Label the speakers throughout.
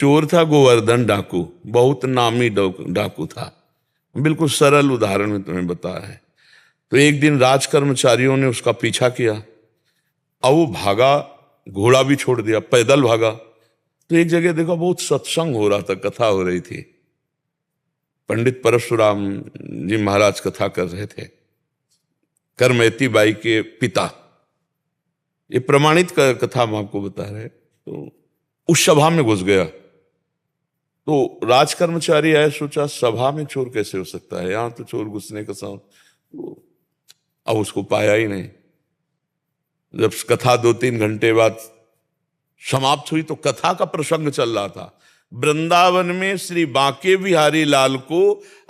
Speaker 1: चोर था गोवर्धन डाकू, बहुत नामी डाकू था। बिल्कुल सरल उदाहरण में तुम्हें बताया है। तो एक दिन राज कर्मचारियों ने उसका पीछा किया, अब वो भागा, घोड़ा भी छोड़ दिया, पैदल भागा। तो एक जगह देखा बहुत सत्संग हो रहा था, कथा हो रही थी। पंडित परशुराम जी महाराज कथा कर रहे थे, करमैती बाई के पिता। ये प्रमाणित कथा हम आपको बता रहे। तो उस सभा में घुस गया। तो राज कर्मचारी आए, सोचा सभा में चोर कैसे हो सकता है, यहां तो चोर घुसने का अब उसको पाया ही नहीं। जब कथा 2-3 घंटे बाद समाप्त हुई तो कथा का प्रसंग चल रहा था। वृंदावन में श्री बांके बिहारी लाल को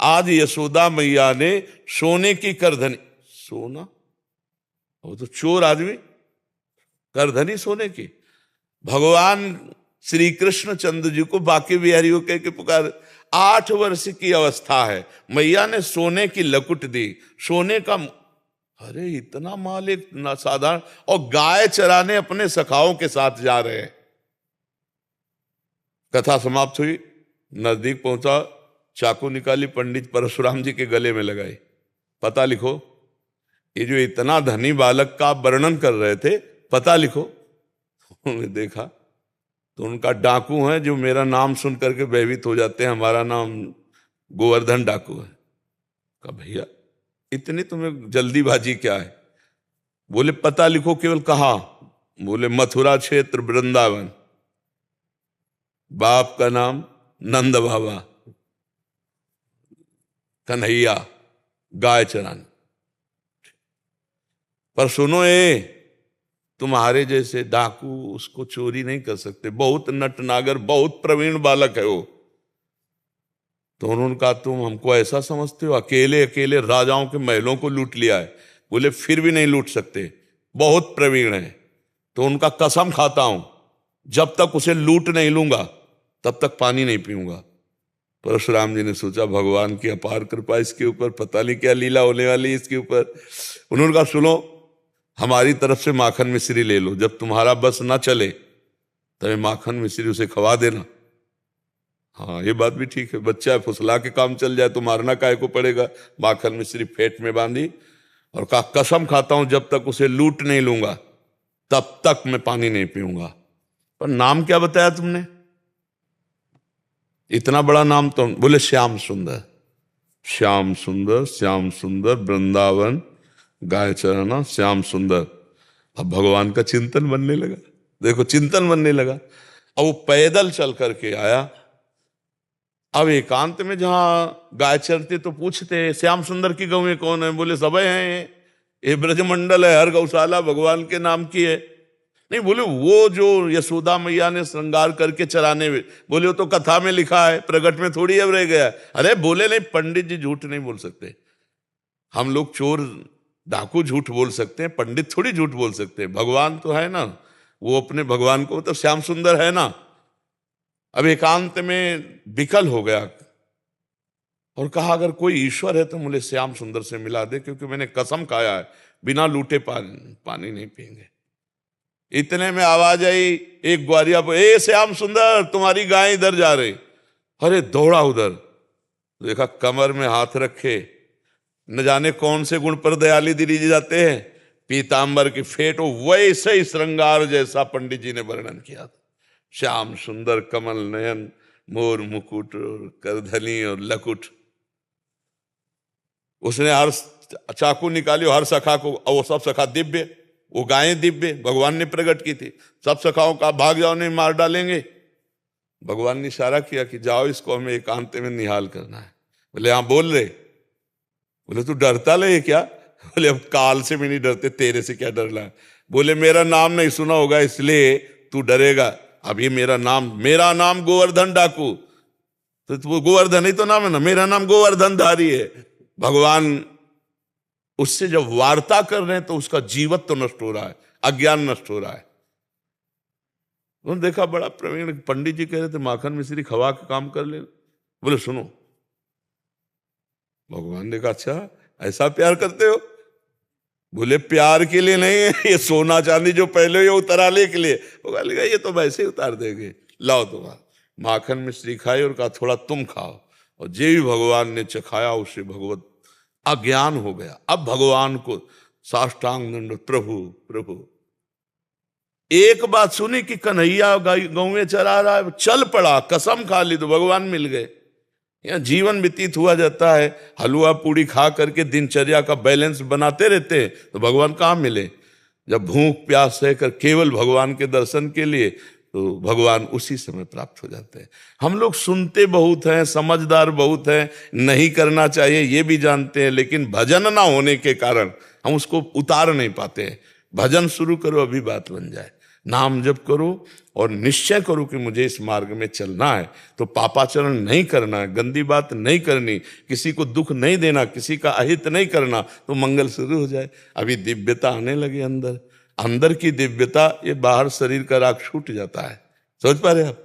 Speaker 1: आज यशोदा मैया ने सोने की करधनी, सोना, वो तो चोर आदमी, करधनी सोने की। भगवान श्री कृष्ण चंद्र जी को बांके बिहारी को कह के पुकार, 8 वर्ष की अवस्था है, मैया ने सोने की लकुट दी, सोने का। अरे इतना माल एक साधारण, और गाय चराने अपने सखाओं के साथ जा रहे हैं। कथा समाप्त हुई, नजदीक पहुंचा, चाकू निकाली, पंडित परशुराम जी के गले में लगाई, पता लिखो। ये जो इतना धनी बालक का वर्णन कर रहे थे, पता लिखो। उन्होंने देखा तो उनका डाकू है जो मेरा नाम सुन करके भयभीत हो जाते हैं, हमारा नाम गोवर्धन डाकू है। कहा भैया इतनी तुम्हें जल्दीबाजी क्या है? बोले पता लिखो। केवल कहा? बोले मथुरा क्षेत्र वृंदावन, बाप का नाम नंद बाबा, कन्हैया, गाय चराने। पर सुनो, तुम्हारे जैसे डाकू उसको चोरी नहीं कर सकते, बहुत नटनागर, बहुत प्रवीण बालक है वो। तो उन्होंने कहा तुम हमको ऐसा समझते हो, अकेले अकेले राजाओं के महलों को लूट लिया है। बोले फिर भी नहीं लूट सकते, बहुत प्रवीण है। तो उनका कसम खाता हूं, जब तक उसे लूट नहीं लूंगा तब तक पानी नहीं पीऊंगा। परशुराम जी ने सोचा भगवान की अपार कृपा इसके ऊपर, पता नहीं क्या लीला होने वाली इसके ऊपर। उन्होंने कहा सुनो, हमारी तरफ से माखन मिश्री ले लो, जब तुम्हारा बस ना चले तब माखन मिश्री उसे खवा देना। हाँ ये बात भी ठीक है, बच्चा है, फुसला के काम चल जाए तो मारना काहे को पड़ेगा। माखन मिश्री फेंट में बांधी और कहा कसम खाता हूं जब तक उसे लूट नहीं लूंगा तब तक मैं पानी नहीं पीऊंगा। पर नाम क्या बताया तुमने? इतना बड़ा नाम तो। बोले श्याम सुंदर। श्याम सुंदर, श्याम सुंदर, वृंदावन, गाय चराना, श्याम सुंदर। अब भगवान का चिंतन बनने लगा। देखो चिंतन बनने लगा। अब वो पैदल चल करके आया। अब एकांत में जहां गाय चरते तो पूछते श्याम सुंदर की गौएं कौन है? बोले सबे हैं, ये ब्रजमंडल है, हर गौशाला भगवान के नाम की है। नहीं, बोले वो जो यशोदा मैया ने श्रृंगार करके चराने में। बोले वो तो कथा में लिखा है, प्रगट में थोड़ी अब रह गया। अरे बोले नहीं, पंडित जी झूठ नहीं बोल सकते। हम लोग चोर डाकू झूठ बोल सकते हैं, पंडित थोड़ी झूठ बोल सकते हैं। भगवान तो है ना, वो अपने भगवान को तो श्याम सुंदर है ना। अब एकांत में विकल हो गया और कहा अगर कोई ईश्वर है तो मुझे श्याम सुंदर से मिला दे, क्योंकि मैंने कसम खाया है बिना लूटे पानी नहीं पिएंगे। इतने में आवाज आई एक ग्वारिया पर, ए श्याम सुंदर तुम्हारी गाय इधर जा रही। अरे दौड़ा उधर, देखा कमर में हाथ रखे, न जाने कौन से गुण पर दयाली दिली जाते हैं, पीतांबर की फेट, वैसे ही श्रृंगार जैसा पंडित जी ने वर्णन किया था। श्याम सुंदर, कमल नयन, मोर मुकुट और करधनी और लकुट। उसने हर चाकू निकाली, हर सखा को, और वो सब सखा दिव्य, वो गायें दिव्य भगवान ने प्रकट की थी। सब सखाओं का भाग जाओ नहीं मार डालेंगे। भगवान ने इशारा किया कि जाओ इसको हमें एकांत में निहाल करना है। बोले हाँ बोल रहे। बोले तू डरता ले क्या? बोले अब काल से भी नहीं डरते, तेरे से क्या डरना है। बोले मेरा नाम नहीं सुना होगा इसलिए तू डरेगा। अब ये मेरा नाम गोवर्धन डाकू, तो गोवर्धन ही तो नाम है ना, मेरा नाम गोवर्धन धारी है। भगवान उससे जब वार्ता कर रहे हैं तो उसका जीवत तो नष्ट हो रहा है, अज्ञान नष्ट हो रहा है। उन्होंने देखा बड़ा प्रवीण पंडित जी कह रहे थे माखन मिश्री खवा के काम कर ले। बोले सुनो, भगवान ने कहा अच्छा ऐसा प्यार करते हो? बोले प्यार के लिए नहीं, ये सोना चांदी जो पहले ये उतरा ले के लिए। वो कहा ये तो वैसे ही उतार देंगे, लाओ तुम्हारा। माखन में श्री खाए और कहा थोड़ा तुम खाओ, और जे भी भगवान ने चखाया उसे भगवत अज्ञान हो गया। अब भगवान को साष्टांग दंड, प्रभु प्रभु। एक बात सुनी कि कन्हैया गौ में चरा रहा है, चल पड़ा, कसम खा ली तो भगवान मिल गए। यहाँ जीवन व्यतीत हुआ जाता है, हलवा पूड़ी खा करके दिनचर्या का बैलेंस बनाते रहते हैं, तो भगवान कहाँ मिले। जब भूख प्यास सहकर केवल भगवान के दर्शन के लिए, तो भगवान उसी समय प्राप्त हो जाते हैं। हम लोग सुनते बहुत हैं, समझदार बहुत हैं, नहीं करना चाहिए ये भी जानते हैं, लेकिन भजन ना होने के कारण हम उसको उतार नहीं पाते हैं। भजन शुरू करो, अभी बात बन जाए। नाम जप करो और निश्चय करो कि मुझे इस मार्ग में चलना है, तो पापाचरण नहीं करना है, गंदी बात नहीं करनी, किसी को दुख नहीं देना, किसी का अहित नहीं करना, तो मंगल शुरू हो जाए। अभी दिव्यता आने लगे अंदर, अंदर की दिव्यता, ये बाहर शरीर का राग छूट जाता है। समझ पा रहे आप?